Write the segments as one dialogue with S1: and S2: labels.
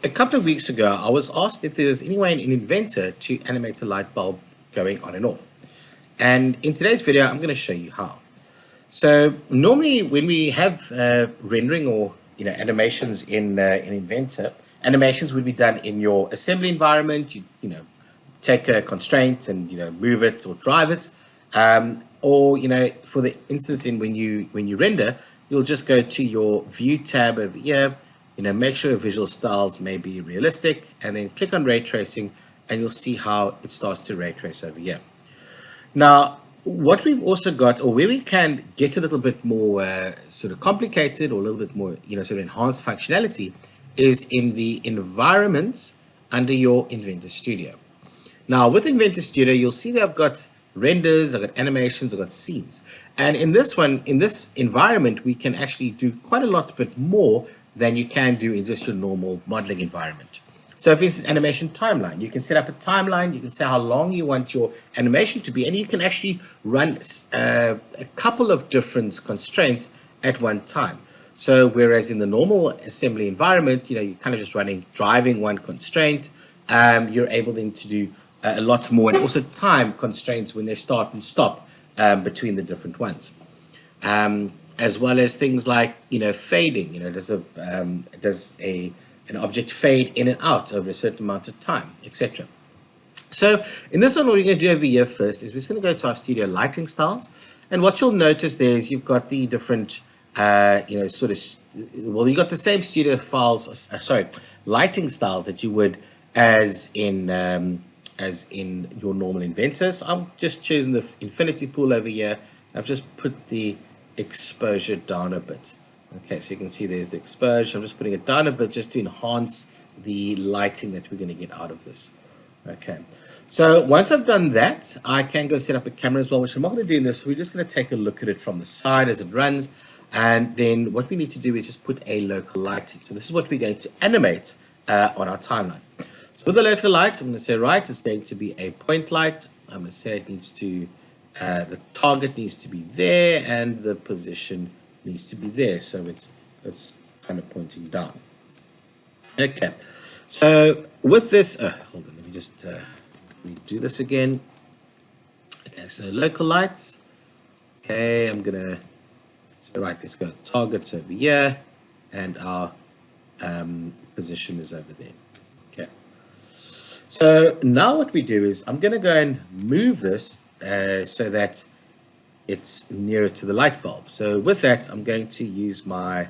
S1: A couple of weeks ago, I was asked if there was any way in Inventor to animate a light bulb going on and off. And in today's video, I'm going to show you how. So normally when we have rendering or animations in Inventor, animations would be done in your assembly environment. You take a constraint and move it or drive it, or for the instance when you render, you'll just go to your view tab over here. Make sure your visual styles may be realistic, and then click on ray tracing, and you'll see how it starts to ray trace over here. Now, what we've also got, or where we can get a little bit more sort of complicated, or a little bit more, sort of enhanced functionality, is in the environments under your Inventor Studio. Now, with Inventor Studio, you'll see that I've got renders, I've got animations, I've got scenes. And in this one, in this environment, we can actually do quite a lot bit more than you can do in just your normal modeling environment. So for instance, animation timeline, you can set up a timeline, you can say how long you want your animation to be, and you can actually run a couple of different constraints at one time. So whereas in the normal assembly environment, you're kind of just driving one constraint, you're able then to do a lot more, and also time constraints when they start and stop between the different ones. As well as things like fading. Does an object fade in and out over a certain amount of time, etc. So in this one, what we're going to do over here first is we're just going to go to our studio lighting styles, and what you'll notice there is you've got the different you've got the same studio files, lighting styles that you would as in your normal Inventors. I'm just choosing the infinity pool over here. I've just put the exposure down a bit. Okay, so you can see there's the exposure. I'm just putting it down a bit just to enhance the lighting that we're going to get out of this. Okay, so once I've done that, I can go set up a camera as well, which I'm not going to do in this. We're just going to take a look at it from the side as it runs, and then what we need to do is just put a local light in. So this is what we're going to animate on our timeline. So with the local light, I'm going to say, right, it's going to be a point light. I'm going to say it needs to the target needs to be there, and the position needs to be there, so it's kind of pointing down. Okay, so with this, hold on, let me just redo this again. Okay, so local lights. Okay, I'm gonna right. Let's go targets over here, and our position is over there. Okay, so now what we do is I'm gonna go and move this so that it's nearer to the light bulb. So with that, I'm going to use my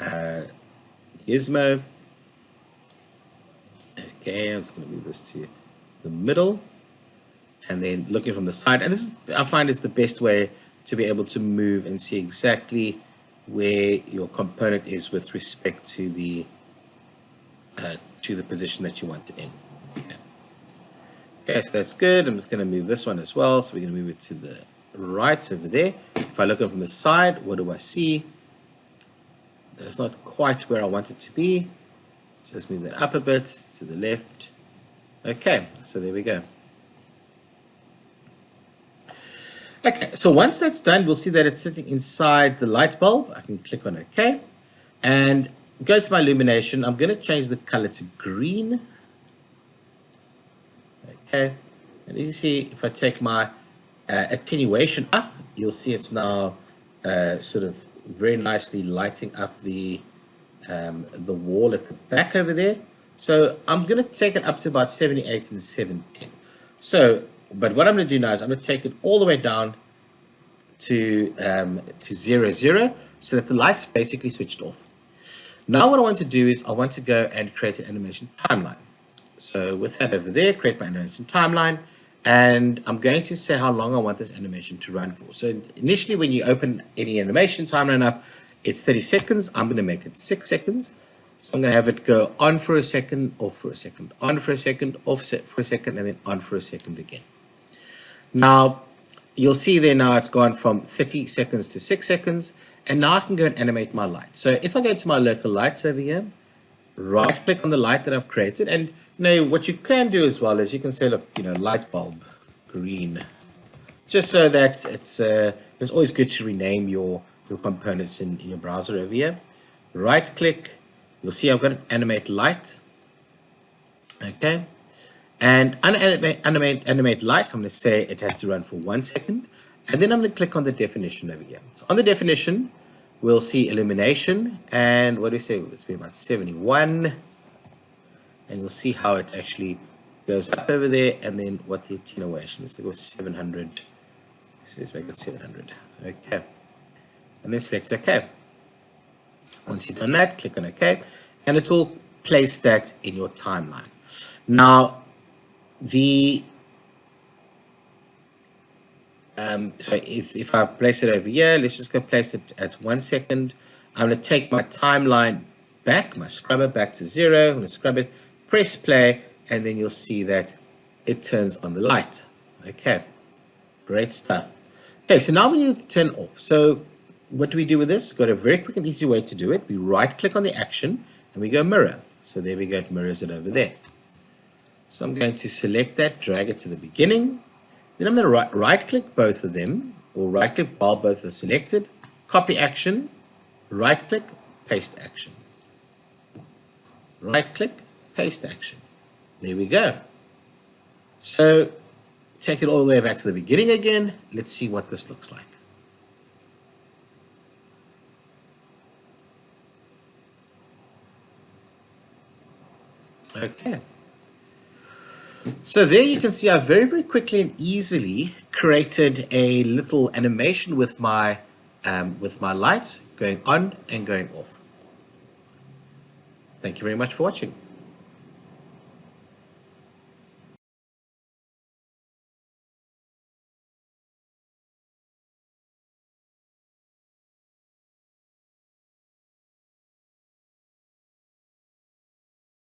S1: gizmo. Okay, I'm just going to move this to the middle, and then looking from the side. And this is, I find, is the best way to be able to move and see exactly where your component is with respect to the position that you want it in. Okay, so that's good. I'm just going to move this one as well. So we're going to move it to the right over there. If I look at from the side, what do I see? That's not quite where I want it to be. So let's move that up a bit to the left. Okay, so there we go. Okay, so once that's done, we'll see that it's sitting inside the light bulb. I can click on OK and go to my illumination. I'm going to change the color to green. Okay, and as you see, if I take my attenuation up, you'll see it's now sort of very nicely lighting up the wall at the back over there. So I'm going to take it up to about 78 and 710. So, but what I'm going to do now is I'm going to take it all the way down to 00, so that the light's basically switched off. Now what I want to do is I want to go and create an animation timeline. So with that over there, create my animation timeline, and I'm going to say how long I want this animation to run for. So initially when you open any animation timeline up, it's 30 seconds. I'm going to make it 6 seconds. So I'm going to have it go on for a second, off for a second, on for a second, off for a second, and then on for a second again. Now, you'll see there now it's gone from 30 seconds to 6 seconds, and now I can go and animate my light. So if I go to my local lights over here, right click on the light that I've created, and what you can do as well is you can say, look, light bulb green, just so that it's always good to rename your components in your browser over here. Right click, you'll see I've got an animate light. Okay. And animate light, I'm going to say it has to run for 1 second. And then I'm going to click on the definition over here. So on the definition, we'll see illumination. And what do we say? It's be about 71. And you'll see how it actually goes up over there. And then what the attenuation is. So it goes 700. Let's make it 700. Okay. And then select OK. Once you've done that, click on OK. And it will place that in your timeline. Now, if I place it over here, let's just go place it at 1 second. I'm going to take my timeline back, my scrubber back to 0. I'm going to scrub it, press play, and then you'll see that it turns on the light. Okay, great stuff. Okay, so now we need to turn off. So what do we do with this? Got a very quick and easy way to do it. We right click on the action and we go mirror. So there we go, it mirrors it over there. So I'm going to select that, drag it to the beginning. Then I'm going to right-click both of them, or right-click while both are selected. Copy action, right-click, paste action. Right-click, paste action. There we go. So take it all the way back to the beginning again. Let's see what this looks like. Okay. So there you can see I very quickly and easily created a little animation with my lights going on and going off. Thank you very much for watching.